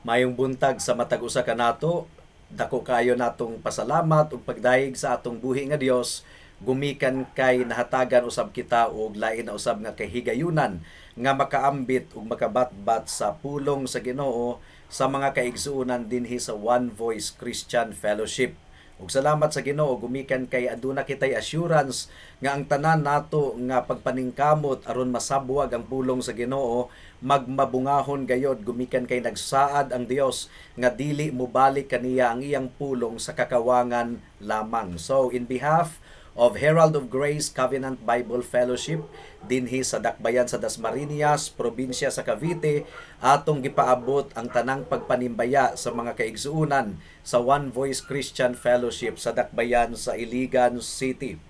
Mayong buntag sa matag usa kanato, dako kayo natong pasalamat ug pagdayeg sa atong buhi nga Dios, gumikan kay nahatagan usab kita og lain na usab nga kahigayunan nga makaambit ug makabatbat sa pulong sa Ginoo sa mga kaigsuonan dinhi sa One Voice Christian Fellowship. Ug salamat sa Ginoo gumikan kay aduna kitay assurance nga ang tanan nato nga pagpaningkamot aron masabwag ang pulong sa Ginoo magmabungahon gayod gumikan kay nagsaad ang Dios nga dili mobalik kaniya ang iyang pulong sa kakawangan lamang. So in behalf of Herald of Grace Covenant Bible Fellowship dinhi sa Dakbayan sa Dasmariñas, probinsya sa Cavite, atong gipaabot ang tanang pagpanimbaya sa mga kaigsuonan sa One Voice Christian Fellowship sa Dakbayan sa Iligan City.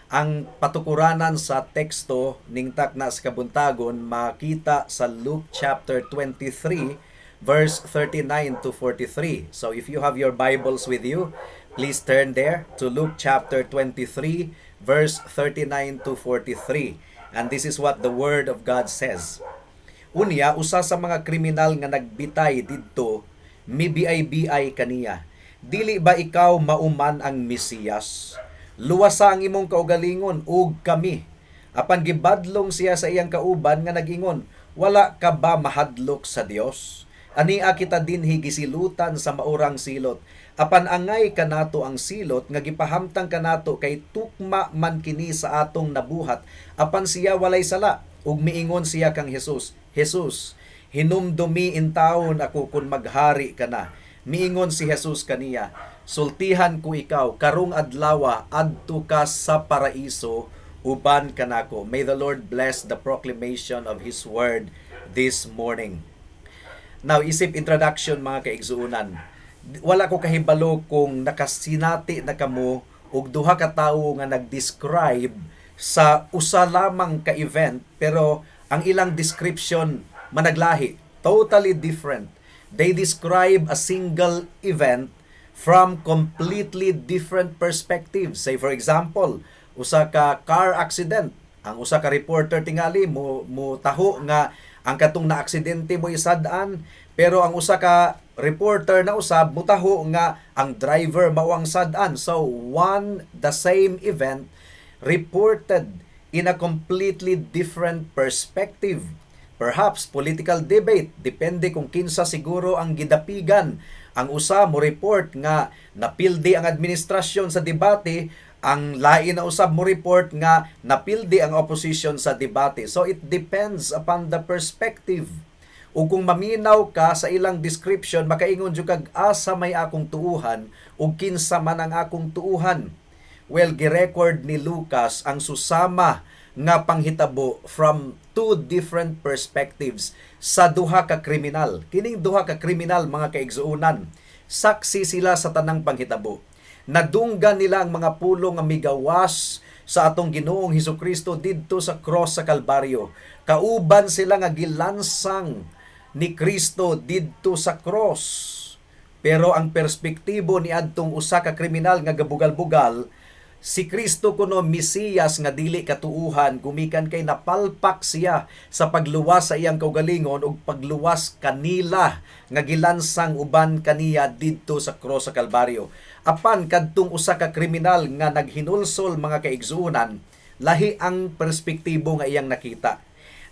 Ang patukuranan sa teksto ning takna sa kabuntagon makita sa Luke chapter 23 verse 39 to 43. So if you have your Bibles with you, please turn there to Luke chapter 23 verse 39 to 43. And this is what the word of God says. Unya, usa sa mga kriminal nga nagbitay didto, mibiay-biay kaniya. Dili ba ikaw mauman ang Mesiyas? Luwasa ang imong kaugalingon ug kami. Apan gibadlong siya sa iyang kauban nga nagingon, wala ka ba mahadlok sa Dios? Ania kita dinhi gisilutan sa maurang silot. Apan angay kanato ang silot nga gipahamtang kanato kay tukma man kini sa atong nabuhat. Apan siya walay sala ug miingon siya kang Jesus, Jesus, hinumdumi in taon ako kun maghari ka na. Miingon si Jesus kaniya, sultihan ko ikaw karong adlawa adto ka sa paraiso uban kanako. May the Lord bless the proclamation of His word this morning. Now, isip introduction mga kaigsuunan. Wala ko kahibalo kung nakasinati na kamo og duha ka tawo nga nag-describe sa usa lamang ka event pero ang ilang description managlahi, totally different. They describe a single event from completely different perspectives. Say for example, usa ka car accident. Ang usa ka reporter tingali mo taho nga ang katong na-aksidente mo isad-an, pero ang usa ka reporter na usab mutaho nga ang driver mao ang sad-an. So the same event reported in a completely different perspective. Perhaps political debate, depende kung kinsa siguro ang gidapigan. Ang usa mo report nga napildi ang administrasyon sa debate, ang lain na usab mo report nga napildi ang opposition sa debate. So it depends upon the perspective. Ug kung maminaw ka sa ilang description, makaingon jud kag asa may akong tuuhan ug kinsa man ang akong tuuhan. Well, girecord ni Lucas ang susama nga panghitabo from two different perspectives sa duha ka kriminal. Kining duha ka kriminal mga kaigsuonan, saksi sila sa tanang panghitabo. Nadunggan nila ang mga pulong nga migawas sa atong Ginoong Hesukristo didto sa cross sa Kalbaryo. Kauban sila nga gilansang ni Kristo didto sa cross. Pero ang perspektibo ni adtong usa ka kriminal nga gabugal-bugal, si Kristo kuno Mesiyas nga dili katuuhan, gumikan kay napalpak siya sa pagluwas sa iyang kaugalingon ug pagluwas kanila nga gilansang uban kaniya didto sa cross sa Kalbaryo. Apan kadtong usa ka kriminal nga naghinulsol mga kaigsuonan, lahi ang perspektibo nga iyang nakita.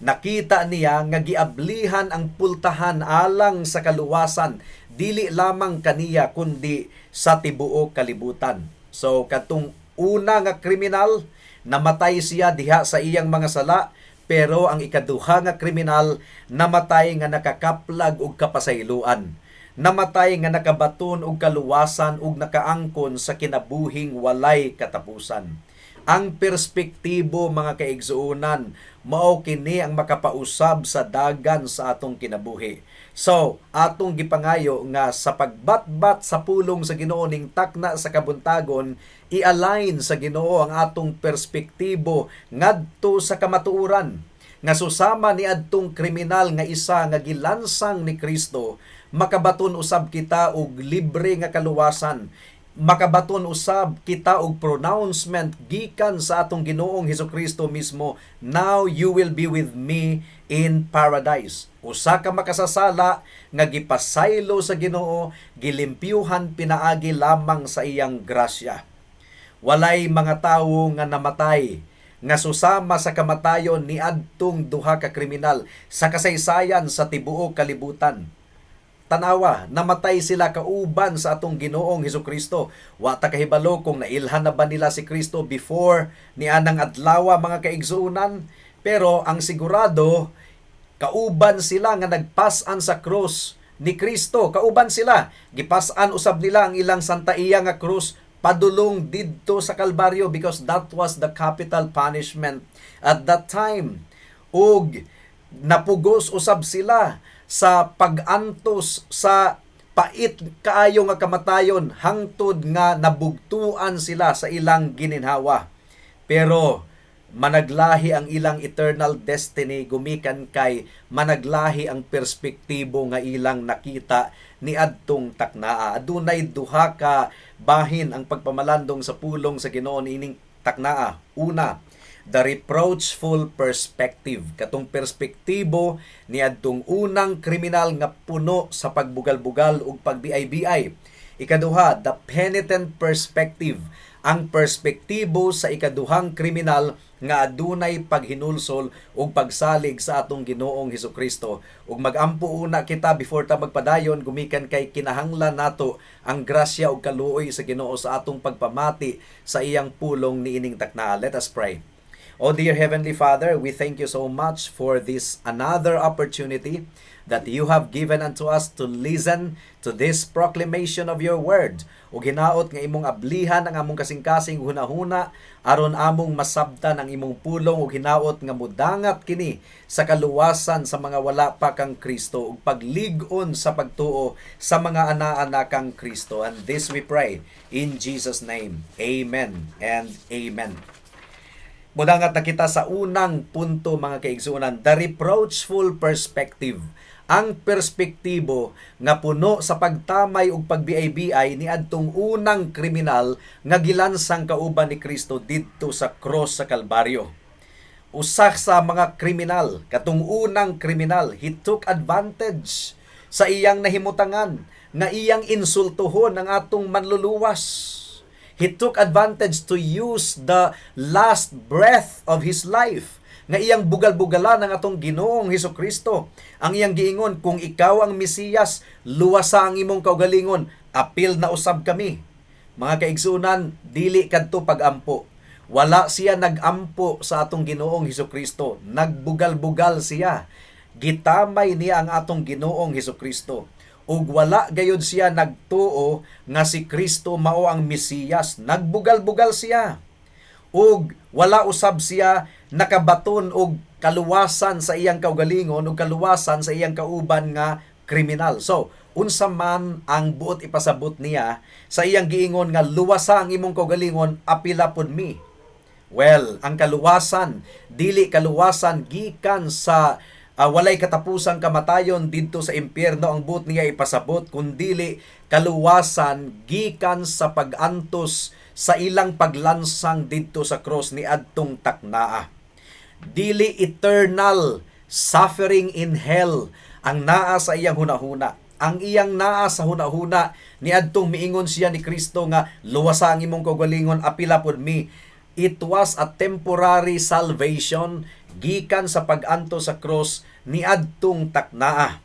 Nakita niya nga giablihan ang pultahan alang sa kaluwasan, dili lamang kaniya kundi sa tibuok kalibutan. So kadtong una nga kriminal, namatay siya diha sa iyang mga sala, pero ang ikaduha nga kriminal namatay nga nakakaplag og kapasayloan. Namatay nga nakabaton og kaluwasan ug nakaangkon sa kinabuhing walay katapusan. Ang perspektibo mga kaigsuonan mao kini ang makapausab sa dagan sa atong kinabuhi. So, atong gipangayo nga sa pagbatbat sa pulong sa Ginoo ning takna sa kabuntagon, i-align sa Ginoo ang atong perspektibo ngadto sa kamatuoran. Nga susama ni adtong kriminal nga isa nga gilansang ni Kristo, makabaton usab kita og libre nga kaluwasan. Makabaton usab kita og pronouncement gikan sa atong Ginoong Hesukristo mismo, now you will be with me in paradise. Usa ka makasasala nga gipasaylo sa Ginoo, gilimpyuhan pinaagi lamang sa iyang grasya. Walay mga tawo nga namatay nga susama sa kamatayon ni adtong duha ka kriminal sa kasaysayan sa tibuok kalibutan. Tanawa, namatay sila kauban sa atong Ginoong Hesukristo. Wa ta kahibalo kung nailhan na ba nila si Kristo before ni anang adlawa mga kaigsuunan, pero ang sigurado kauban sila nga nagpasan sa krus ni Kristo. Kauban sila. Gipasan usab nila ang ilang santa iya nga krus padulong didto sa Kalbaryo because that was the capital punishment at that time. Ug napugos usab sila sa pag-antos sa pait kaayo nga kamatayon hangtod nga nabugtuan sila sa ilang gininhawa. Pero managlahi ang ilang eternal destiny gumikan kay managlahi ang perspektibo nga ilang nakita ni adtong taknaa. Adunay duha ka bahin ang pagpamalandong sa pulong sa Ginoo ining taknaa. Una, the reproachful perspective. Katong perspektibo ni adtong unang kriminal nga puno sa pagbugal-bugal ug pagbiay-biay. Ikaduha, the penitent perspective. Ang perspektibo sa ikaduhang kriminal nga adunay paghinulsol ug pagsalig sa atong Ginoong Hesukristo. Ug magampo una kita before ta magpadayon gumikan kay kinahanglan nato ang grasya ug kaluoy sa Ginoo sa atong pagpamati sa iyang pulong niining taknaa. Let us pray. Oh dear Heavenly Father, we thank you so much for this another opportunity that you have given unto us to listen to this proclamation of your word. O ginaot nga imong ablihan ang among kasing-kasing hunahuna aron among masabtan ang imong pulong o ginaot nga mudangat kini sa kaluwasan sa mga wala pa kang Kristo ug paglig-on sa pagtuo sa mga ana-anak kang Kristo. And this we pray in Jesus' name. Amen and amen. Mudangat na kita sa unang punto mga kaigsuunan, the reproachful perspective. Ang perspektibo nga puno sa pagtamay ug pagbiay-biay ni adtong unang kriminal nga gilansang kauban ni Kristo didto sa cross sa Kalbaryo. Usa sa mga kriminal, katong unang kriminal, he took advantage sa iyang nahimutangan nga iyang insultuhon ang atong manluluwas. He took advantage to use the last breath of his life nga iyang bugal-bugalan ng atong Ginoong Hesukristo. Ang iyang giingon, kung ikaw ang Mesiyas, luwasa ang imong kaugalingon, apil na usab kami. Mga kaigsunan, dili kadto pag-ampo. Wala siya nag-ampo sa atong Ginoong Hesukristo. Nagbugal-bugal siya. Gitamay niya ang atong Ginoong Hesukristo. Ug wala gayud siya nagtuo nga si Kristo mao ang Mesiyas. Nagbugal-bugal siya. Ug wala usab siya nakabaton og kaluwasan sa iyang kaugalingon ug kaluwasan sa iyang kauban nga kriminal. So, unsa man ang buot ipasabot niya sa iyang giingon nga luwasa ang imong kaugalingon, apila pod mi. Well, ang kaluwasan dili kaluwasan gikan sa walay katapusang kamatayon didto sa impyerno ang buot niya ipasabot, kundili kaluwasan gikan sa pag-antos sa ilang paglansang didto sa cross ni adtong taknaa. Dili eternal suffering in hell ang naa sa iyang hunahuna. Ang iyang naa sa hunahuna ni adtong miingon siya ni Kristo nga luwasa ang imong kaugalingon, apila pod mi. It was a temporary salvation gikan sa pag-antos sa cross ni adtong taknaa.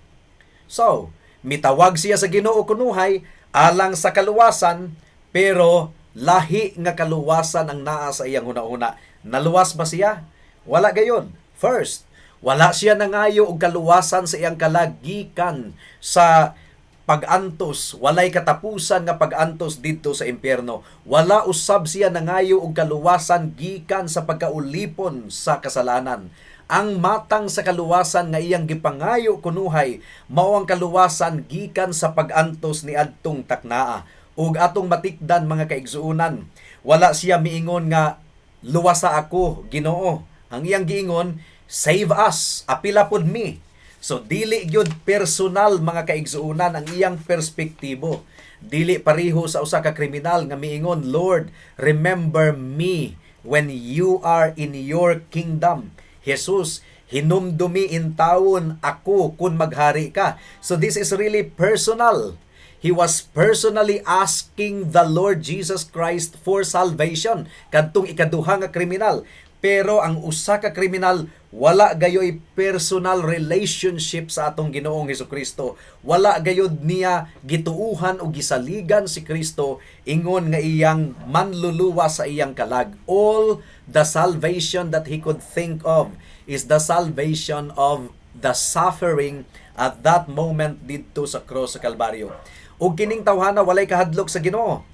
So, mitawag siya sa Ginoo kunuhay alang sa kaluwasan, pero lahi nga kaluwasan ang naa sa iyang hunahuna. Naluwas ba siya? Wala gayon. First, wala siya nangayo og kaluwasan sa iyang kalagikan sa pag-antos. Walay katapusan nga pag-antos didto sa impyerno. Wala usab siya nangayo og kaluwasan gikan sa pagkaulipon sa kasalanan. Ang matang sa kaluwasan nga iyang gipangayo kunuhay mao ang kaluwasan gikan sa pag-antos ni adtong taknaa. Ug atong matikdan mga kaigsuunan, wala siya miingon nga luwasa ako, Ginoo. Ang iyang giingon, save us, apila pod mi. So dili gyud personal mga kaigsuunan ang iyang perspektibo. Dili pareho sa usa ka kriminal nga miingon, Lord, remember me when you are in your kingdom. Jesus Hinumdumi in taon ako kun maghari ka. So this is really personal. He was personally asking the Lord Jesus Christ for salvation kadtong ikaduha nga kriminal. Pero ang usa ka kriminal wala gayoy personal relationship sa atong Ginoong Hesukristo. Wala gayod niya gituuhan o gisaligan si Kristo ingon nga iyang manluluwa sa iyang kalag. All the salvation that he could think of is the salvation of the suffering at that moment didto sa cross sa Kalbaryo. Ug kining tawhana walay kahadlok sa Ginoo.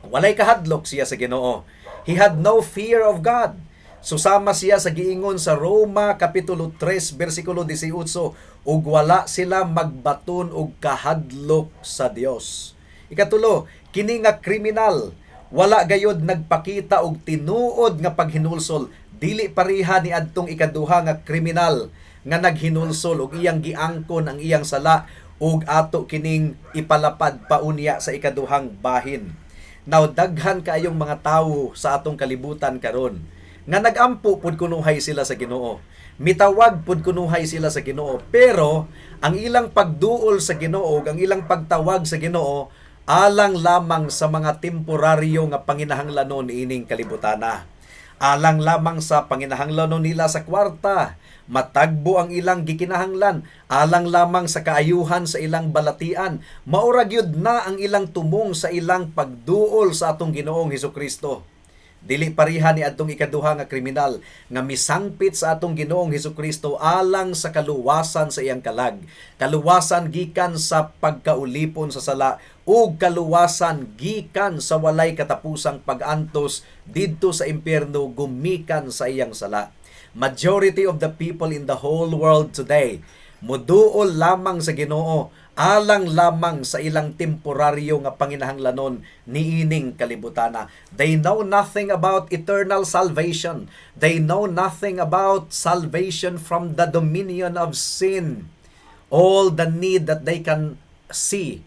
Walay kahadlok siya sa Ginoo. He had no fear of God. Susama siya sa giingon sa Roma Kapitulo 3 versikulo 18, ug wala sila magbaton og kahadlok sa Dios. Ikatulo, kini nga kriminal wala gayod nagpakita og tinuod nga paghinulsol, dili pareha ni adtong ikaduha nga kriminal nga naghinulsol og iyang giangkon ang iyang sala ug ato kining ipalapad paunya sa ikaduhang bahin. Now daghan kaayong mga tawo sa atong kalibutan karon nga nagampo pud kunuhay sila sa Ginoo. Mitawag pud kunuhay sila sa Ginoo, pero ang ilang pagduol sa Ginoo, ang ilang pagtawag sa Ginoo alang lamang sa mga temporaryo nga panginahanglanon ining kalibutana. Alang lamang sa panginahanglanon nila sa kwarta, matagbo ang ilang gikinahanglan, alang lamang sa kaayuhan sa ilang balatian, maura gyud na ang ilang tumong sa ilang pagduol sa atong Ginoong Hesukristo. Dili pareha ni adtong ikaduha nga kriminal nga misangpit sa atong Ginoong Hesukristo alang sa kaluwasan sa iyang kalag. Kaluwasan gikan sa pagkaulipon sa sala ug kaluwasan gikan sa walay katapusang pag-antos didto sa impyerno gumikan sa iyang sala. Majority of the people in the whole world today muduol lamang sa Ginoo alang lamang sa ilang temporaryo nga panginahanglanon niining kalibutana. They know nothing about eternal salvation. They know nothing about salvation from the dominion of sin. All the need that they can see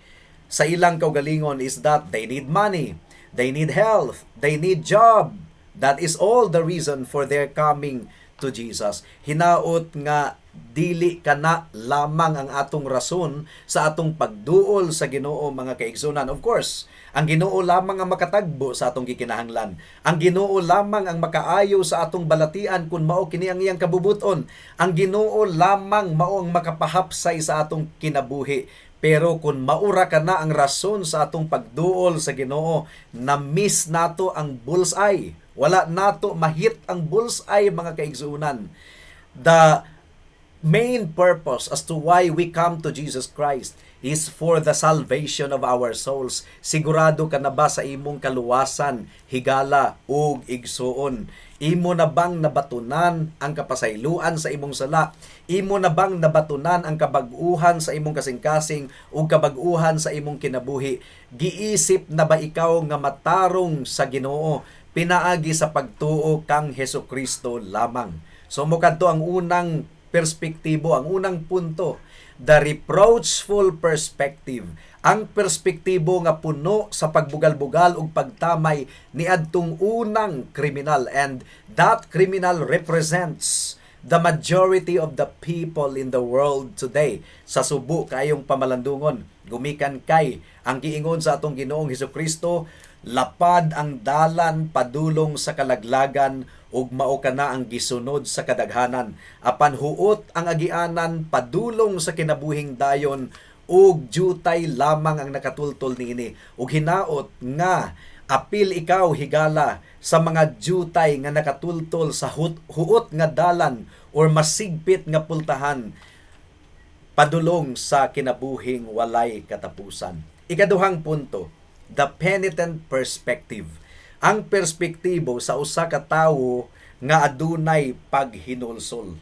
sa ilang kaugalingon is that they need money, they need health, they need job. That is all the reason for their coming to Jesus. Hinaot nga dili kana lamang ang atong rason sa atong pagduol sa Ginoo mga kaigsunan. Of course, ang Ginoo lamang ang makatagbo sa atong gikinahanglan. Ang Ginoo lamang ang makaayo sa atong balatian kung mao kini ang iyang kabubuton. Ang Ginoo lamang mao ang makapahapsay sa atong kinabuhi. Pero kung maura ka na ang rason sa atong pagduol sa Ginoo, na-miss nato ang bullseye. Wala nato mahit ang bullseye mga kaigsunan. The main purpose as to why we come to Jesus Christ is for the salvation of our souls. Sigurado ka na ba sa imong kaluwasan, higala ug igsuon? Imo na bang nabatunan ang kapasayloan sa imong sala? Imo na bang nabatunan ang kabag-uhan sa imong kasing-kasing ug kabag-uhan sa imong kinabuhi? Giisip na ba ikaw nga matarong sa Ginoo pinaagi sa pagtuo kang Hesukristo lamang? So mukadto ang unang perspektibo, ang unang punto, the reproachful perspective. Ang perspektibo nga puno sa pagbugal-bugal ug pagtamay ni adtong unang kriminal, and that criminal represents the majority of the people in the world today. Sa subo kayong pamalandungon, gumikan kay ang giingon sa atong Ginoong Hesukristo, lapad ang dalan padulong sa kalaglagan ug mao kana ang gisunod sa kadaghanan. Apan huot ang agianan padulong sa kinabuhing dayon ug jutay lamang ang nakatultol niini. Ug hinaot nga apil ikaw higala sa mga jutay nga nakatultol sa huot nga dalan or masigpit nga pultahan padulong sa kinabuhing walay katapusan. Ikaduhang punto, the penitent perspective. Ang perspektibo sa usa ka tawo nga adunay paghinulsol.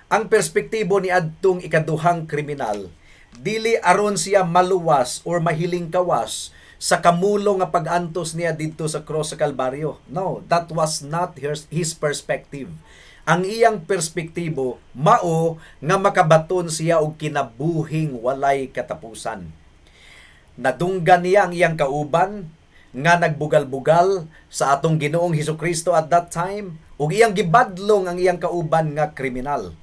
Ang perspektibo ni adtong ikaduhang kriminal, dili aron siya maluwas or mahiling kawas sa kamulo nga pag-antos niya didto sa cross sa Kalbaryo. No, that was not his perspective. Ang iyang perspektibo mao nga makabaton siya og kinabuhing walay katapusan. Nadunggan niya ang iyang kauban, nga nagbugal-bugal sa atong Ginoong Hesukristo at that time, ug iyang gibadlong ang iyang kauban nga kriminal.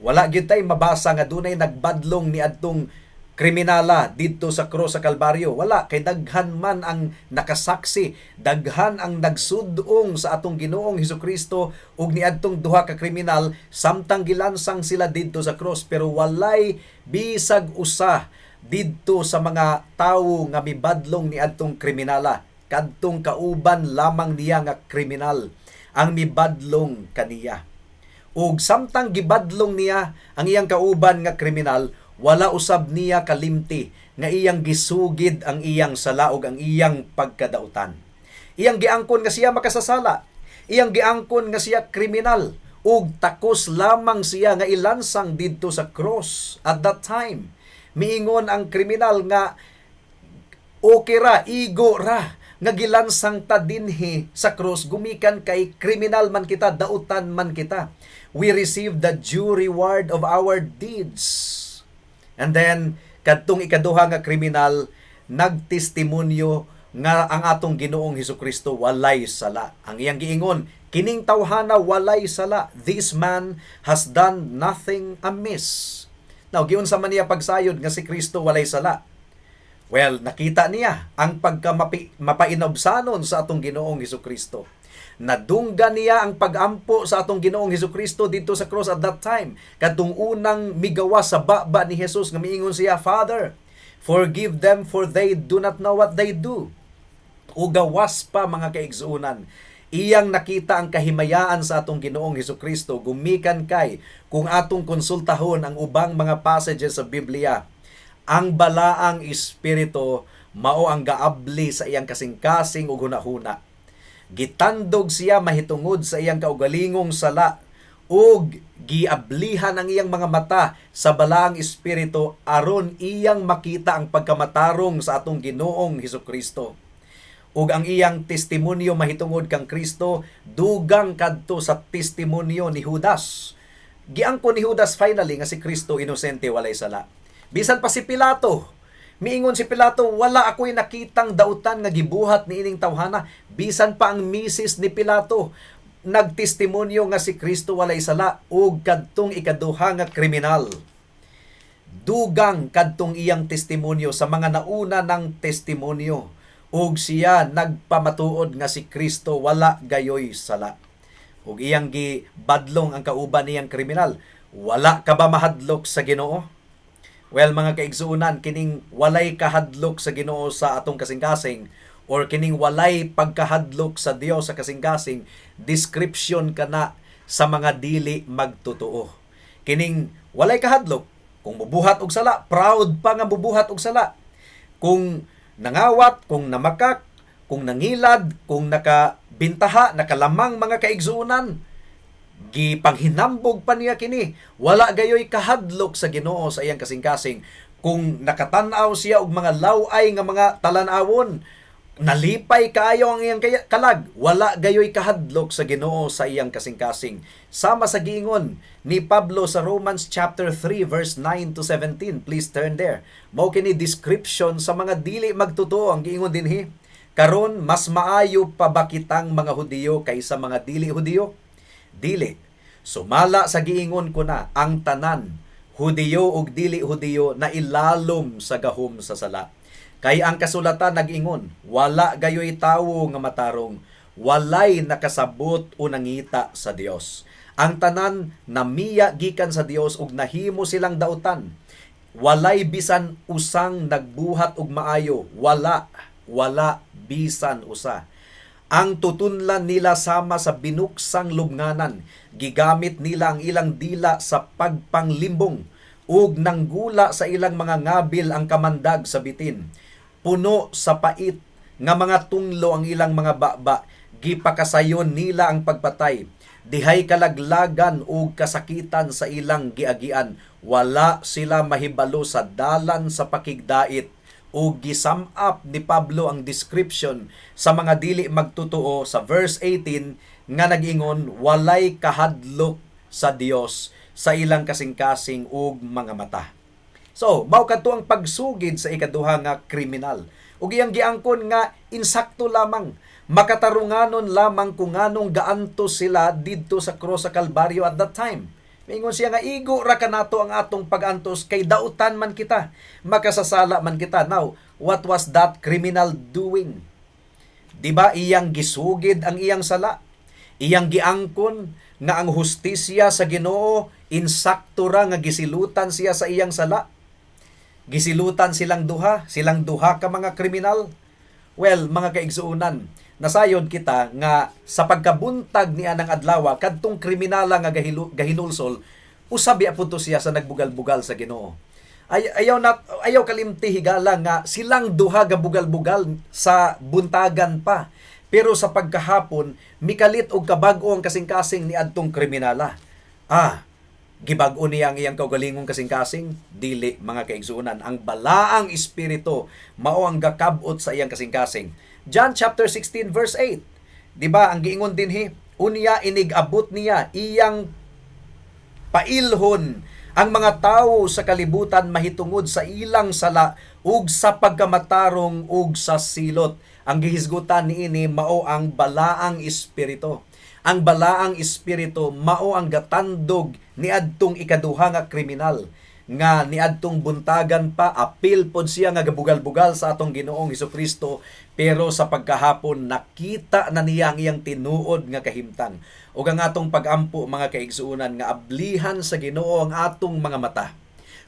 Wala gyud tay mabasa nga dunay nagbadlong ni adtong kriminala didto sa krus sa Kalbaryo. Wala, kay daghan man ang nakasaksi, daghan ang nagsudong sa atong Ginoong Hesukristo ug niadtong duha ka kriminal samtang gilansang sila didto sa krus, pero walay bisag usa didto sa mga tawo nga mibadlong niadtong kriminala. Kadtong kauban lamang niya nga kriminal ang mibadlong kaniya. Ug samtang gibadlong niya ang iyang kauban nga kriminal, wala usab niya kalimti nga iyang gisugid ang iyang sala ug ang iyang pagkadautan. Iyang giangkon nga siya makasasala, iyang giangkon nga siya kriminal, ug takos lamang siya nga ilansang didto sa cross. At that time, miingon ang kriminal nga okay ra, igo ra nga gilansang ta dinhi sa cross, gumikan kay kriminal man kita, dautan man kita. We receive the due reward of our deeds. And then, kadtong ikaduha nga kriminal, nagtestimonyo nga ang atong Ginoong Hesukristo walay sala. Ang iyang giingon, kining tawhana walay sala. This man has done nothing amiss. Now, giunsa man niya pagsayod nga si Kristo walay sala? Well, nakita niya ang pagkamapainobsanon sa atong Ginoong Hesukristo. Nadunggan niya ang pagampo sa atong Ginoong Hesukristo dito sa cross at that time. Kadtong unang migawas sa baba ni Jesus nga miingon siya, Father, forgive them for they do not know what they do. O gawas pa mga kaigsuunan, iyang nakita ang kahimayaan sa atong Ginoong Hesukristo gumikan kay kung atong konsultahon ang ubang mga passages sa Biblia. Ang balaang espiritu mao ang gaabli sa iyang kasing-kasing ug hunahuna. Gitandog siya mahitungod sa iyang kaugalingong sala ug giablihan ang iyang mga mata sa balaang espiritu aron iyang makita ang pagkamatarong sa atong Ginoong Hesukristo. Ug ang iyang testimonyo mahitungod kang Kristo dugang kadto sa testimonyo ni Judas. Giangkon ni Judas finally nga si Kristo inosente walay sala. Bisan pa si Pilato, miingon si Pilato, wala ako'y nakitang dautan nga gibuhat ni ining tawhana. Bisan pa ang misis ni Pilato, nagtestimonyo nga si Kristo walay sala ug kadtong ikaduha nga kriminal. Dugang kadtong iyang testimonyo sa mga nauna ng testimonyo ug siya nagpamatuod nga si Kristo wala gayoy sala. Ug iyang gibadlong ang kauban niyang kriminal, wala ka ba mahadlok sa Ginoo? Well, mga kaigsuunan, kining walay kahadlok sa Ginoo sa atong kasing-kasing or kining walay pagkahadlok sa Dios sa kasing-kasing, description kana sa mga dili magtotoo. Kining walay kahadlok, kung mubuhat og sala, proud pa nga mubuhat og sala. Kung nangawat, kung namakak, kung nangilad, kung nakabintaha, nakalamang mga kaigsuunan, gipanghinambog pa niya kini, wala gayoy kahadlok sa Ginoo sa iyang kasing-kasing. Kung nakatan-aw siya og mga laway nga mga talan-awon, nalipay kaayo ang iyang kalag, wala gayoy kahadlok sa Ginoo sa iyang kasing-kasing. Sama sa giingon ni Pablo sa Romans chapter 3 verse 9 to 17. Please turn there. Mao kini description sa mga dili magtotoo ang giingon dinhi. Karon mas maayo pa ba kitang mga Hudiyo kaysa mga dili Hudiyo? Dili. Sumala sa giingon ko na ang tanan, Hudiyo ug dili Hudiyo, na ilalom sa gahom sa sala. Kay ang kasulatan nag-ingon, wala gayoy tawo nga matarong, walay nakasabot o nangita sa Dios. Ang tanan namiya gikan sa Dios ug nahimo silang dautan. Walay bisan usang nagbuhat og maayo, wala bisan usa. Ang tutunlan nila sama sa binuksang lubnganan, gigamit nila ang ilang dila sa pagpanglimbong, ug nanggula sa ilang mga ngabil ang kamandag sa bitin. Puno sa pait nga mga tunglo ang ilang mga baba, gipakasayon nila ang pagpatay. Dihay kalaglagan ug kasakitan sa ilang giagian, wala sila mahibalo sa dalan sa pakigdait. O gisum up ni Pablo ang description sa mga dili magtotoo sa verse 18 nga nag-ingon, walay kahadlok sa Dios sa ilang kasing-kasing ug mga mata. So, mao kadto ang pagsugid sa ikaduha nga kriminal. Ug iyang giangkon nga insakto lamang, makatarunganon lamang kung nganong gaanto sila didto sa cross sa Kalbaryo at that time. Mingon siya nga igo ra kanato ang atong pagantos kay dautan man kita, makasasala man kita. Now, what was that criminal doing? Diba iyang gisugid ang iyang sala? Iyang giangkon nga ang hustisya sa Ginoo insakto ra nga gisilutan siya sa iyang sala. Gisilutan silang duha ka mga kriminal. Well, mga kaigsuunan, nasayon kita nga sa pagkabuntag niya ng adlaw kadtong kriminala nga gahinulsol, usabi apunto siya sa nagbugal-bugal sa Ginoo. Ayaw kalimti higala nga silang duha ga bugal-bugal sa buntagan pa. Pero sa pagkahapon, mikalit og kabag-o ang kasing-kasing ni adtong kriminala. Gibag-o niya ang iyang kaugalingong kasing-kasing, dili mga kaigsuunan. Ang balaang espiritu mao ang gakabot sa iyang kasing-kasing. John chapter 16 verse 8. Diba ang giingon dinhi, unya inigabot niya iyang pailhon ang mga tawo sa kalibutan mahitungod sa ilang sala ug sa pagkamatarong ug sa silot. Ang gihisgutan niini mao ang balaang espiritu. Ang balaang espiritu mao ang gatandog niadtong ikaduha nga kriminal nga niadtong buntagan pa, apil pod siya nga gabugal-bugal sa atong Ginoong Hesukristo, pero sa pagkahapon nakita na niya ang iyang tinuod nga kahimtang. Ug ang atong pagampo mga kaigsuunan nga ablihan sa Ginoo ang atong mga mata.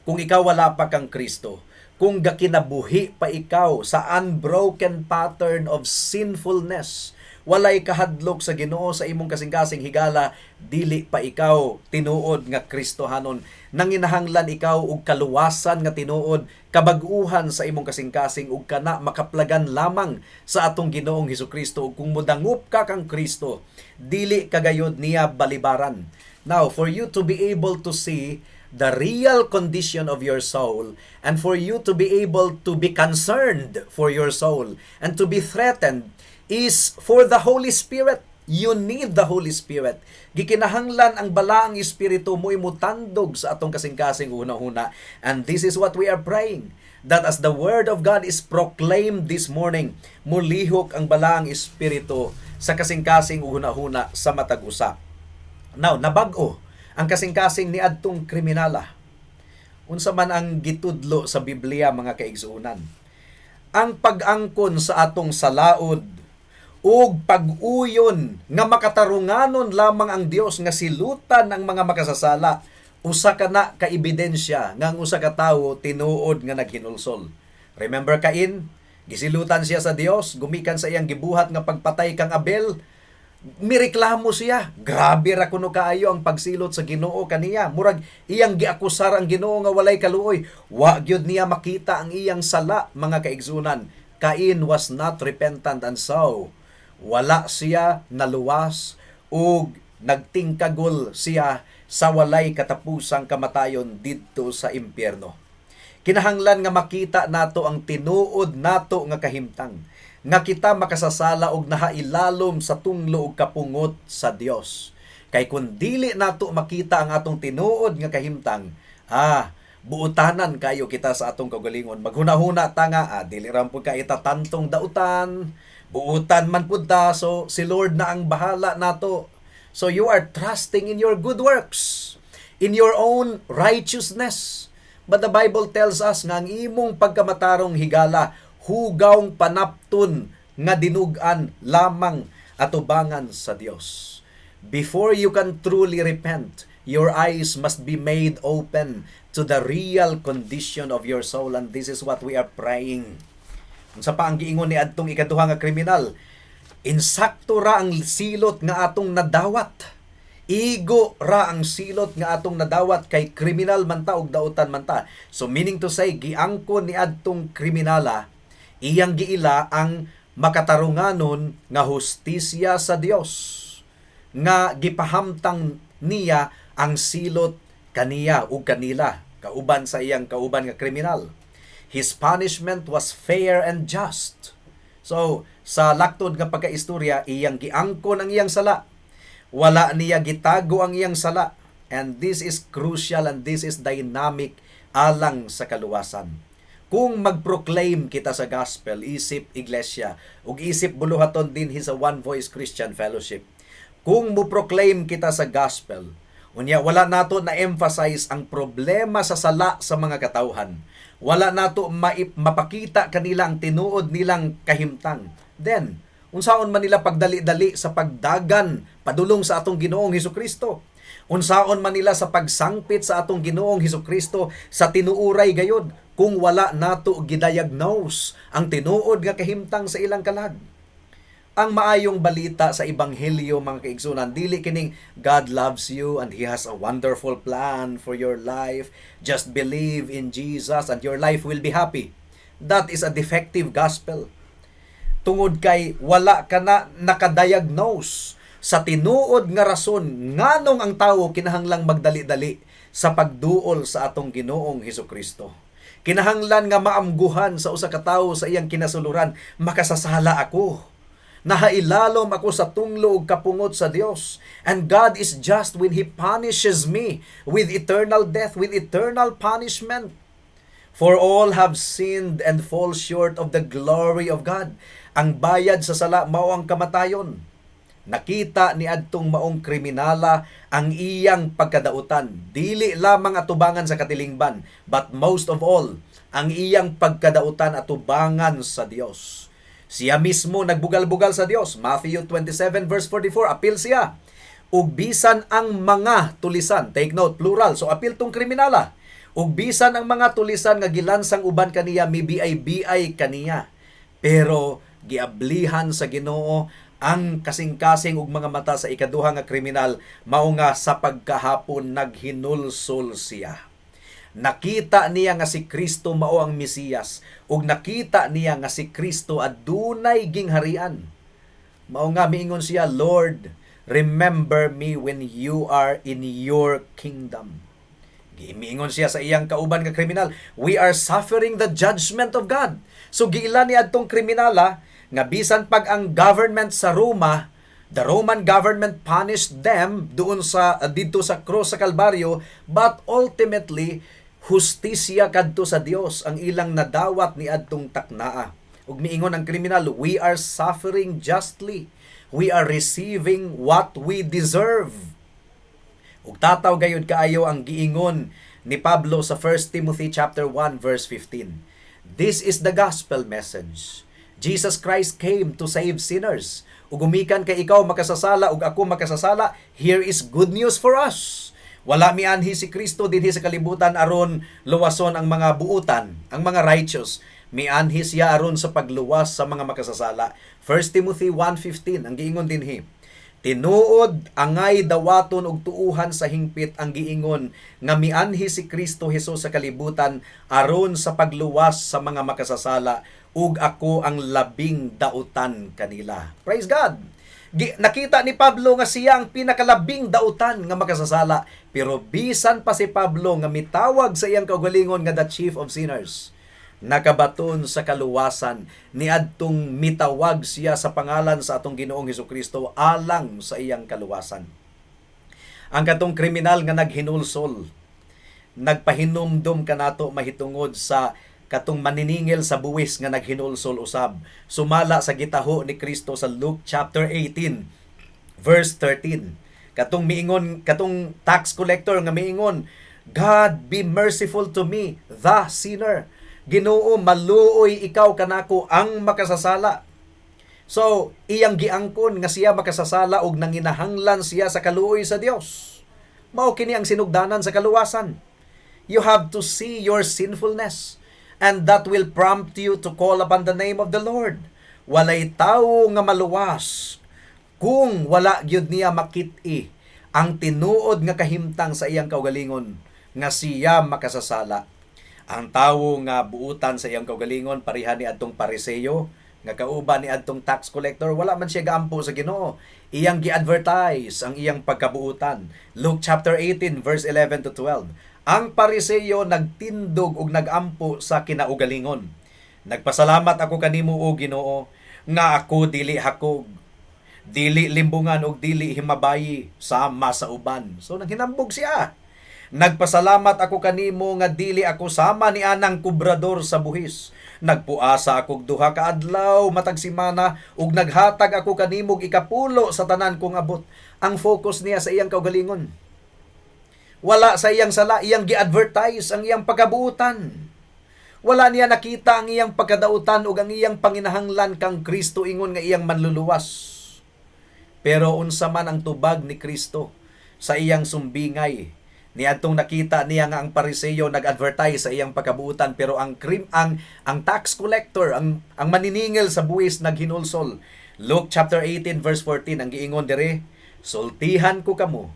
Kung ikaw wala pa kang Kristo, kung gakinabuhi pa ikaw sa unbroken pattern of sinfulness, walay kahadlok sa Ginoo sa imong kasing-kasing higala, dili pa ikaw tinuod nga Kristohanon. Nanginahanglan ikaw og kaluwasan nga tinuod, kabag-uhan sa imong kasing-kasing ug kana makaplagan lamang sa atong Ginoong Hesukristo. Ug kung modangup ka kang Kristo, dili kagayod niya balibaran. Now, for you to be able to see the real condition of your soul, and for you to be able to be concerned for your soul and to be threatened, is for the Holy Spirit. You need the Holy Spirit. Gikinahanglan ang balaang espiritu mo imutandog sa atong kasing-kasing una-una. And this is what we are praying, that as the Word of God is proclaimed this morning, mulihok ang balaang espiritu sa kasing-kasing una-una sa matag usa. Now, nabag-o ang kasing-kasing ni adtong kriminala. Unsa man ang gitudlo sa Biblia mga kaigsuunan? Ang pag-angkon sa atong salaod ug pag-uyon nga makatarunganon lamang ang Dios nga silutan ang mga makasasala, usa kana ka ebidensya nga ang usa ka tawo tinuod nga naghinulsol. Remember Cain? Gisilutan siya sa Dios, gumikan sa iyang gibuhat nga pagpatay kang Abel. Mireklamo siya, grabe ra kuno kaayo ang pagsilot sa Ginoo kaniya. Murag iyang giakusar ang Ginoo nga walay kaluoy. Wa gyud niya makita ang iyang sala mga kaigsunan. Cain was not repentant, and so wala siya naluwas ug nagtingkagol siya sa walay katapusang kamatayon didto sa impyerno. Kinahanglan nga makita nato ang tinuod nato nga kahimtang, nga kita makasasala og nahailalom sa tunglo ug kapungot sa Dios. Kay kun dili nato makita ang atong tinuod nga kahimtang, buutanan kayo kita sa atong kaugalingon. Maghuna-huna ta nga, dili ra pud ka itatantong dautan, buutan man pud ta, so si Lord na ang bahala nato. So you are trusting in your good works, in your own righteousness. But the Bible tells us nga ang imong pagkamatarong higala, hugawng panapton nga dinugan lamang atubangan sa Dios. Before you can truly repent, your eyes must be made open to the real condition of your soul, and this is what we are praying. Unsa pa ang giingon ni adtong ikaduha nga kriminal? Insakto ra ang silot nga atong nadawat. Igo ra ang silot nga atong nadawat, kay kriminal man ta og dautan man ta. So meaning to say, giangkon ni adtong kriminala, iyang giila ang makatarunganon nga hustisya sa Dios, nga gipahamtang niya ang silot kaniya ug kanila kauban sa iyang kauban nga kriminal. His punishment was fair and just. So, sa laktod nga pagkaistorya, iyang giangkon ang iyang sala. Wala niya gitago ang iyang sala. And this is crucial and this is dynamic alang sa kaluwasan. Kung mag-proclaim kita sa gospel, isip iglesia, ug isip buluhaton din sa One Voice Christian Fellowship. Kung mo-proclaim kita sa gospel, unya wala nato na emphasize ang problema sa sala sa mga katawhan. Wala nato mapakita kanila ang tinuod nilang kahimtang. Then, unsaon man nila pagdali-dali sa pagdagan padulong sa atong Ginoong Hesukristo? Unsaon man nila sa pagsangpit sa atong Ginoong Hesukristo sa tinuuray gayud kung wala nato gidiagnose ang tinuod nga kahimtang sa ilang kalag? Ang maayong balita sa ebanghelyo, mga kaigsunan, dili kining God loves you and He has a wonderful plan for your life. Just believe in Jesus and your life will be happy. That is a defective gospel. Tungod kay wala ka na nakadiagnose sa tinuod nga rason nganong ang tawo kinahanglang magdali-dali sa pagduol sa atong Ginoong Hesukristo. Kinahanglan nga maamguhan sa usa ka tawo sa iyang kinasuluran, makasasala ako. Nahailalom ako sa tunglo ug kapungot sa Dios. And God is just when He punishes me with eternal death, with eternal punishment. For all have sinned and fall short of the glory of God. Ang bayad sa sala mao ang kamatayon. Nakita ni adtong maong kriminala ang iyang pagkadautan. Dili lamang atubangan sa katilingban, but most of all, ang iyang pagkadautan atubangan sa Dios. Siya mismo nagbugal-bugal sa Dios. Matthew 27 verse 44, apil siya. Ug bisan ang mga tulisan, take note, plural, so apil tong kriminala. Ug bisan ang mga tulisan nga gilansang uban kaniya, mibiay-biay kaniya. Pero giablihan sa Ginoo ang kasing-kasing ug mga mata sa ikaduha nga kriminal, mao nga sa pagkahapon naghinulsol siya. Nakita niya nga si Kristo mao ang Mesiyas ug nakita niya nga si Kristo adunay gingharian. Mao nga miingon siya, Lord, remember me when you are in your kingdom. Giingon siya sa iyang kauban nga kriminal, we are suffering the judgment of God. So giila ni adtong kriminala nga bisan pag ang government sa Roma, the Roman government punished them doon sa dito sa cross sa Kalbaryo, but ultimately hustisya kadto sa Dios ang ilang nadawat ni adtong taknaa. Ug miingon ang kriminal, we are suffering justly. We are receiving what we deserve. Ug tataw gayud kaayo ang giingon ni Pablo sa 1 Timothy chapter 1 verse 15. This is the gospel message. Jesus Christ came to save sinners. Ug gumikan kay ikaw makasasala ug ako makasasala, here is good news for us. Wala mianhi si Kristo dinhi sa kalibutan aron luwason ang mga buutan, ang mga righteous. Mianhi siya aron sa pagluwas sa mga makasasala. 1 Timothy 1:15 ang giingon dinhi. Tinuod angay dawaton og tuuhan sa hingpit ang giingon nga mianhi si Kristo Hesus sa kalibutan aron sa pagluwas sa mga makasasala ug ako ang labing dautan kanila. Praise God. Nakita ni Pablo nga siya ang pinakalabing dautan nga makasasala, pero bisan pa si Pablo nga mitawag sa iyang kaugalingon nga the chief of sinners, nakabaton sa kaluwasan ni adtong mitawag siya sa pangalan sa atong Ginoong Hesukristo alang sa iyang kaluwasan. Ang katong kriminal nga naghinulsol, nagpahinumdum kanato mahitungod sa katong maniningil sa buwis nga naghinulsol usab, sumala sa gitaho ni Kristo sa Luke chapter 18 verse 13. Katong miingon, katong tax collector nga miingon, God be merciful to me, the sinner. Ginoo, maluoy ikaw kanako ang makasasala. So iyang giangkon nga siya makasasala ug nanginahanglan siya sa kaluoy sa Dios. Mao kini ang sinugdanan sa kaluwasan. You have to see your sinfulness, and that will prompt you to call upon the name of the Lord. Walay tawo nga maluwas kung wala gyud niya makit-i ang tinuod nga kahimtang sa iyang kaugalingon nga siya makasasala. Ang tawo nga buutan sa iyang kaugalingon pareha ni adtong Pariseyo nga kauban ni adtong tax collector, wala man siya gaampo sa Ginoo. Iyang gi-advertise ang iyang pagkabuutan. Luke chapter 18 verse 11 to 12. Ang Pariseyo nagtindog ug nagampo sa kinaugalingon. Nagpasalamat ako kanimo o Ginoo nga ako dili hakog, dili limbungan ug dili himabayi sama sa uban. So naghinambog siya. Nagpasalamat ako kanimo nga dili ako sama ni anang kubrador sa buhis. Nagpuasa akog duha ka adlaw matag semana ug naghatag ako kanimog ikapulo sa tanan kong abot. Ang focus niya sa iyang kaugalingon. Wala sa iyang sala, iyang gi-advertise ang iyang pagabuutan. Wala niya nakita ang iyang pagkadautan ug ang iyang panginahanglan kang Kristo ingon nga iyang manluluwas. Pero unsa man ang tubag ni Kristo sa iyang sumbingay, niadtong nakita niya nga ang Pariseyo nag-advertise sa iyang pagkabuutan, pero ang tax collector, ang maniningil sa buwis naghinulsol. Luke chapter 18 verse 14 ang giingon dire, sultihan ko kamo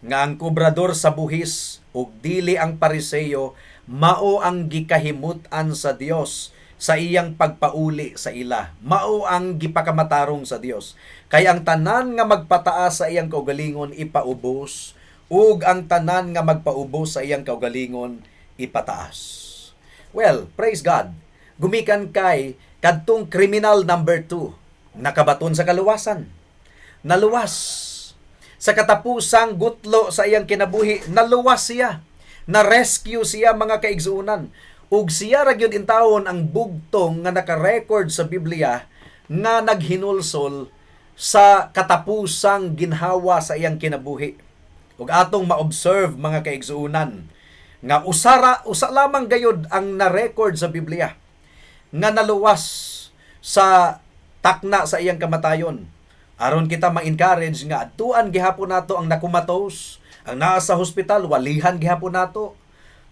nga ang kubrador sa buhis ug dili ang Pariseyo mao ang gikahimut-an sa Dios sa iyang pagpauli sa ila. Mao ang gipakamatarong sa Dios. Kaya ang tanan nga magpataas sa iyang kaugalingon ipaubos, ug ang tanan nga magpaubos sa iyang kaugalingon ipataas. Well, praise God. Gumikan kay kadtong criminal number 2, nakabaton sa kaluwasan. Naluwas. Sa katapusang gutlo sa iyang kinabuhi, naluwas siya. Na-rescue siya, mga kaigsuunan. Ug siya ra gyud intawon ang bugtong nga naka-record sa Biblia nga naghinulsol sa katapusang ginhawa sa iyang kinabuhi. Ug atong ma-observe, mga kaigsuunan, nga usa lamang gayud ang na-record sa Biblia nga naluwas sa takna sa iyang kamatayon. Aron kita ma-encourage nga adtuan gihapon nato ang nakumatos, ang naa sa hospital walihan gihapon nato.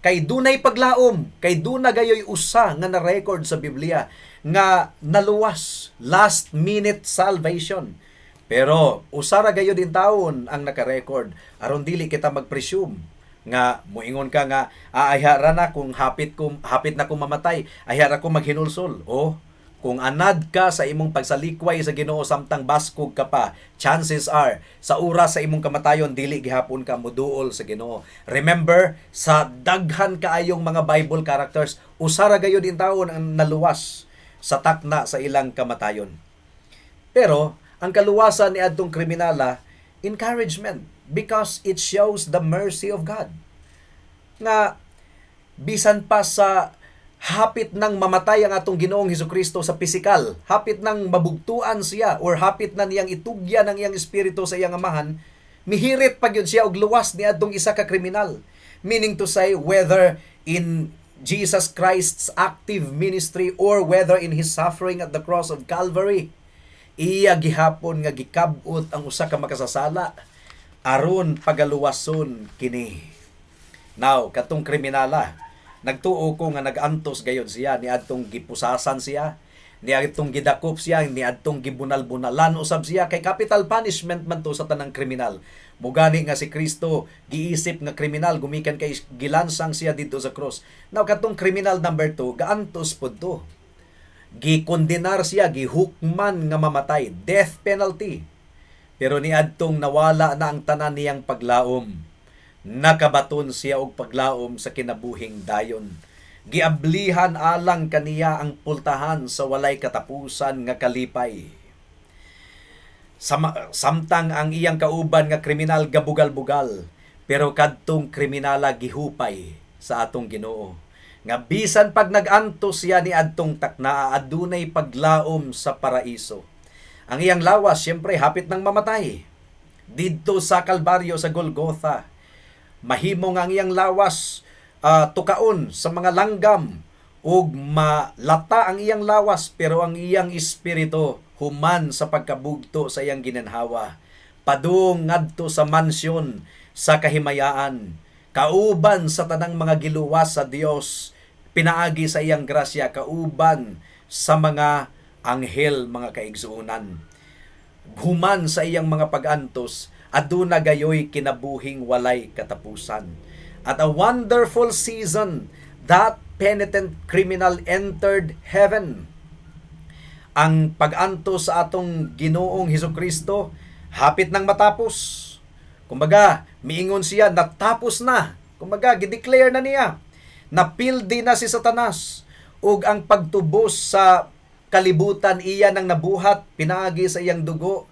Kay dunay paglaom, kay duna gayoy usa nga na-record sa Biblia nga naluwas, last minute salvation. Pero usa ra gayo din taon ang naka-record aron dili kita mag-presume nga moingon ka nga ayhara na kung hapit na ko mamatay, ayhara ko maghinulsol. O kung anad ka sa imong pagsalikway sa Ginoo samtang baskog ka pa, chances are sa oras sa imong kamatayon dili gihapon ka moduol sa Ginoo. Remember, sa daghan kaayong mga Bible characters, usa ra gayud in taon ang naluwas sa takna sa ilang kamatayon. Pero ang kaluwasan ni adtong kriminala, encouragement, because it shows the mercy of God. Nga bisan pa sa hapit nang mamatay ang atong Ginoong Hesukristo sa pisikal, hapit nang mabugtuan siya, or hapit na niyang itugyan ang iyang espiritu sa iyang amahan, mihirit pa gyud siya og luwas ni adtong isa ka kriminal. Meaning to say, whether in Jesus Christ's active ministry or whether in His suffering at the cross of Calvary, iya gihapon nga gikab-ot ang usa ka makasasala aron pagaluwason kini. Now, katong kriminala, nagtuo ko nga nagantos gayod siya, niadtong gipusasan siya, niadtong gidakop siya, niadtong gibunal-bunalan usab siya, kay capital punishment man to sa tanang kriminal. Mugani nga si Kristo giisip nga kriminal, gumikan kay gilansang siya dito sa cross. Now katong kriminal number 2, gaantos pod to. Gikondenar siya, gihukman nga mamatay, death penalty. Pero niadtong nawala na ang tanan niyang paglaom, nakabaton siya og paglaom sa kinabuhing dayon. Giablihan alang kaniya ang pultahan sa walay katapusan nga kalipay. Samtang ang iyang kauban nga kriminal gabugal-bugal, pero kadtong kriminala gihupay sa atong Ginoo. Nga bisan pag nag-antos siya ni adtong takna, adunay paglaom sa paraiso. Ang iyang lawas, siyempre, hapit nang mamatay. Didto sa Kalbaryo, sa Golgotha, mahimo nga ang iyang lawas tukaon sa mga langgam ug malata ang iyang lawas, pero ang iyang espiritu human sa pagkabugto sa iyang ginanhawa padung ngadto sa mansyon sa kahimayaan, kauban sa tanang mga giluwas sa Dios, pinaagi sa iyang grasya, kauban sa mga anghel, mga kaigsuunan. Human sa iyang mga pag-antos, aduna gayoy kinabuhing walay katapusan. At a wonderful season, that penitent criminal entered heaven. Ang pag-antos sa atong Ginoong Hesukristo, hapit nang matapos. Kumbaga, miingon siya, natapos na. Kumbaga, gideclare na niya. Napildi na si Satanas. Ug ang pagtubos sa kalibutan iya nang nabuhat, pinaagi sa iyang dugo.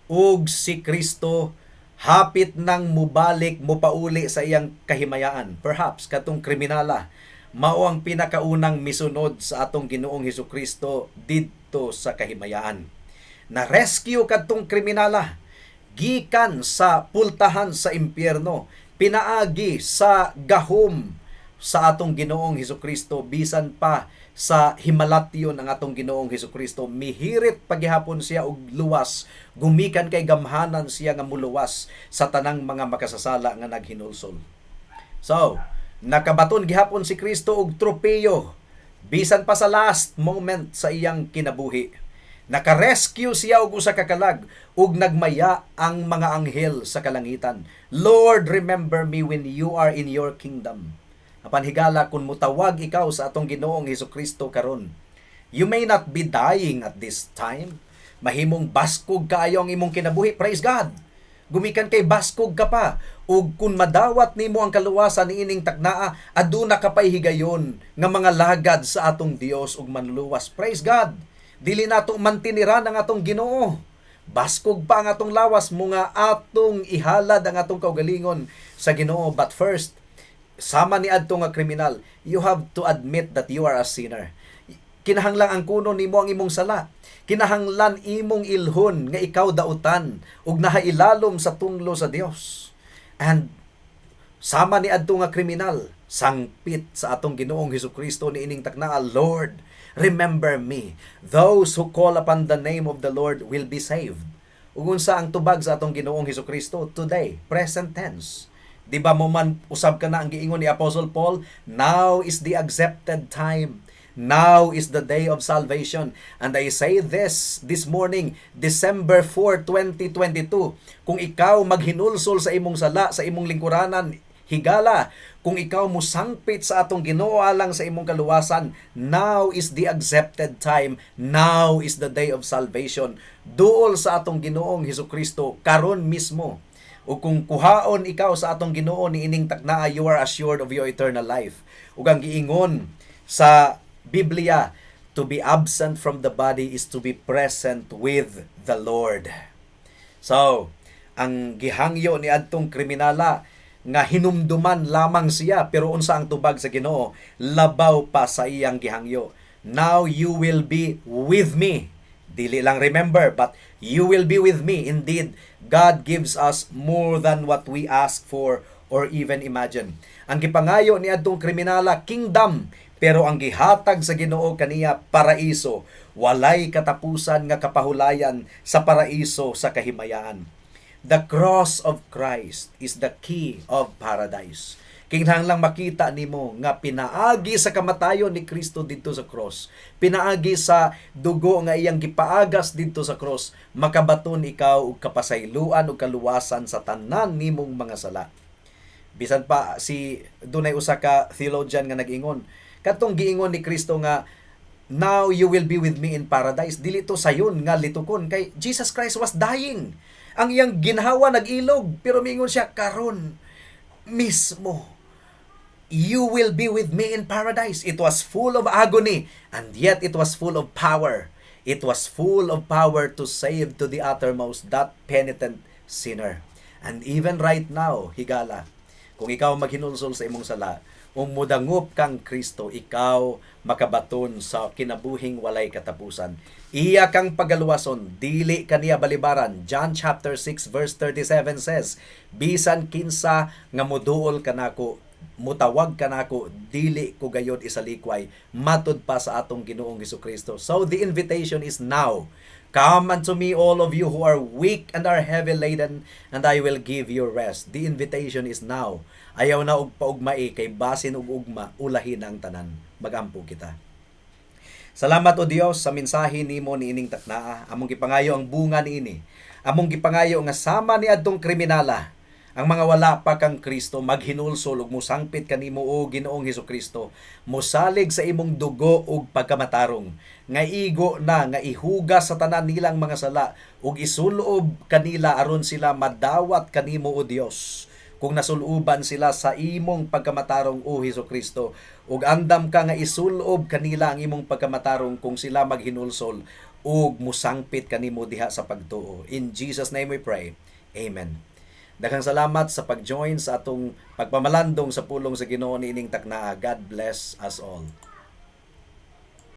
Ug si Kristo hapit nang mubalik mopauli sa iyang kahimayaan. Perhaps katong kriminala mao ang pinakaunang misunod sa atong Ginoong Hesukristo didto sa kahimayaan. Na rescue kadtong kriminala gikan sa pultahan sa impyerno, pinaagi sa gahom sa atong Ginoong Hesukristo, bisan pa sa himalatyon ang atong Ginoong Hesukristo, mihirit paghihapon siya og luwas, gumikan kay gamhanan siya nga muluwas sa tanang mga makasasala nga naghinulsol. So, nakabaton gihapon si Kristo og tropeyo bisan pa sa last moment sa iyang kinabuhi. Naka-rescue siya og usa ka kalag ug nagmaya ang mga anghel sa kalangitan. Lord, remember me when you are in your kingdom. Apan higala kung mutawag ikaw sa atong Ginoong Hesukristo karon. You may not be dying at this time. Mahimong baskog kaayo ang imong kinabuhi. Praise God. Gumikan kay baskog ka pa. Ug kung madawat nimo ang kaluwasan niining taknaa, aduna ka pay higayon nga mga lagad sa atong Dios ug manluluwas. Praise God. Dili nato mantiniran ang atong Ginoo. Baskog pa ang atong lawas mo nga atong ihalad ang atong kaugalingon sa Ginoo. But first, sama ni adto nga kriminal, you have to admit that you are a sinner. Kinahanglan ang kuno nimo ang imong sala. Kinahanglan imong ilhon nga ikaw dautan ug nahailalom sa tunglo sa Dios. And sama ni adto nga kriminal, sangpit sa atong Ginoong Hesukristo niining taknaa, Lord, remember me. Those who call upon the name of the Lord will be saved. Ug unsa ang tubag sa atong Ginoong Hesukristo today, present tense. Di ba mo man usab ka na ang giingon ni Apostle Paul, now is the accepted time. Now is the day of salvation. And I say this morning, December 4, 2022, kung ikaw maghinulsol sa imong sala, sa imong lingkuranan, higala, kung ikaw musangpit sa atong Ginoo alang sa imong kaluwasan, now is the accepted time. Now is the day of salvation. Duol sa atong Ginoong Hesukristo karon mismo. O kung kuhaon ikaw sa atong Ginoo niining taknaa, you are assured of your eternal life. Ug ang giingon sa Biblia, to be absent from the body is to be present with the Lord. So, ang gihangyo ni adtong kriminala nga hinumduman lamang siya, pero unsa ang tubag sa Ginoo, labaw pa sa iyang gihangyo. Now you will be with me. Dili lang remember, but you will be with me. Indeed, God gives us more than what we ask for or even imagine. Ang gipangayo ni adtong kriminala, kingdom, pero ang gihatag sa Ginoo kaniya, paraiso. Walay katapusan nga kapahulayan sa paraiso sa kahimayaan. The cross of Christ is the key of paradise. Kinahanglang makita nimo nga pinaagi sa kamatayon ni Kristo didto sa cross, pinaagi sa dugo nga iyang gipaagas didto sa cross, makabaton ikaw og kapasayloan ug kaluwasan sa tanan nimong mga sala. Bisan pa dunay usa ka theologian nga nag-ingon, katong giingon ni Kristo nga now you will be with me in paradise, dili to sayon nga litukon, kay Jesus Christ was dying. Ang iyang ginhawa nag-ilog, pero miingon siya karon mismo, you will be with me in paradise. It was full of agony, and yet it was full of power. It was full of power to save to the uttermost that penitent sinner. And even right now, higala, kung ikaw maghinulsol sa imong sala, mudangup kang Kristo, ikaw makabaton sa kinabuhing walay katapusan. Iya kang pagaluwason, dili kaniya balibaran. John chapter 6 verse 37 says, bisan kinsa nga moduol kanako, mutawag kanako, dili ko gayod isalikway, matud pa sa atong Ginoong Hesukristo. So the invitation is now. Come unto me, all of you who are weak and are heavy laden, and I will give you rest. The invitation is now. Ayaw na og paugmai, kay basin og ugma, ulahin ang tanan. Magampo kita. Salamat o Dios sa mensahe nimo niining taknaa. Among gipangayo ang bunga niini. Among gipangayo nga sama ni adtong kriminala, ang mga wala pa kang Kristo, maghinulsol ug musangpit kanimo o Ginoong Hesukristo, mosalig sa imong dugo ug pagkamatarong, nga igo na nga ihugas sa tanan nilang mga sala ug isulob kanila aron sila madawat kanimo o Dios. Kung nasuluban sila sa imong pagkamatarong o Hesukristo, ug andam ka nga isulob kanila ang imong pagkamatarong kung sila maghinulsol ug musangpit kanimo diha sa pagtuo. In Jesus name we pray. Amen. Daghang salamat sa pag-join sa atong pagpamalandong sa pulong sa Ginoo niining taknaa. God bless us all.